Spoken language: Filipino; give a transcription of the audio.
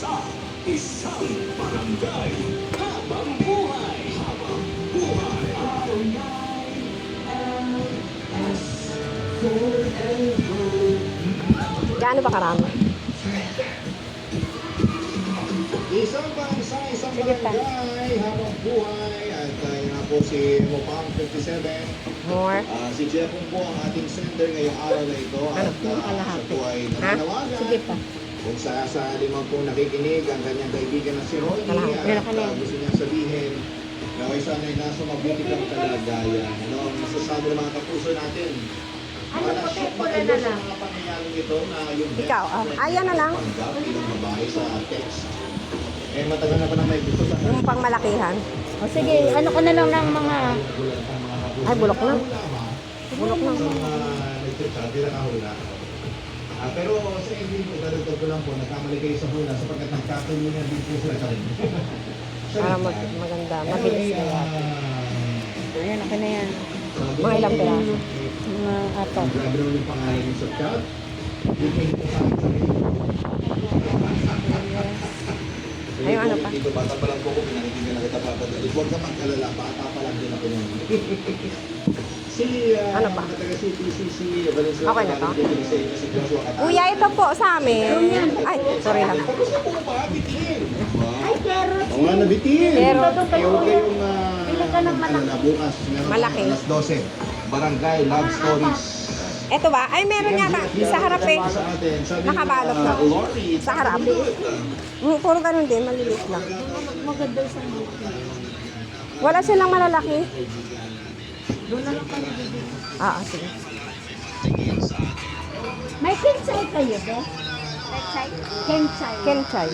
sa isang barangay. Habang buhay! Habang buhay! Gaano ba karami? Isang bansa, isang Sige pa. barangay, habang buhay. At yun nga po si Mopang 57. More. Si Jeffon po ang ating sender ngayong araw na ito. Ano? At siya po ay Ha? nananawagan. Sige pa. Kung sa limang po nakikinig ang kanyang kaibigan na si Ronnie. Kalahati. At Meron ka na. gusto niyang sabihin na kay sana'y nasa mabuti kang kalagayan. Ano, masasabi ng mga kapuso natin. Ano po, Shock pula ba na kayo sa lang? mga pangyayaring ito na yung Ikaw, ayan na lang. panggap ilang babae sa text. Eh, matagal na pa na may gusto sa Yung pangmalakihan. O sige, ano ka na lang ng mga... Ay, bulok na. Bulok na. Sa mga nagsasabi na kahula. Pero sa ending po, dadagdag ko lang po, nagkamali kayo sa hula sapagkat nagkatuloy din po sila sa rin. Para maganda. Mabilis na yan. Ayan, okay na yan. Mga ilang piraso. Mga apat. Grabe naman yung pangalan niyo sa chat. Depende po sa akin sa rin. Ayun, ano pa? Dito, bata pa lang po ko, pinakikinggan na kita papadali. Huwag ka mag-alala, bata pa lang din ako nun. Ano pa? Si Valenzuela. Okay na to? Si Joshua Katana. Kuya, ito po sa amin. Ay, sorry lang. Gusto ko ba? Bitin! Ay, carrot. Oo nga, nabitin! Pero- Kaya huwag kayong Pila ka ng malaki. bukas. Meron Malaki. alas 12. Barangay Love Stories. Ito ba? Ay, meron yata. Sa harap eh. Sa atin, sabi Nakabalot niya, na. Lori, Sa harap. Puro ganun din, maliliit lang. Maganda sa mga. Wala silang malalaki. Doon na lang kami bibili. Sige. May kinsay kayo ba? Kinsay? Kinsay. Kenchay.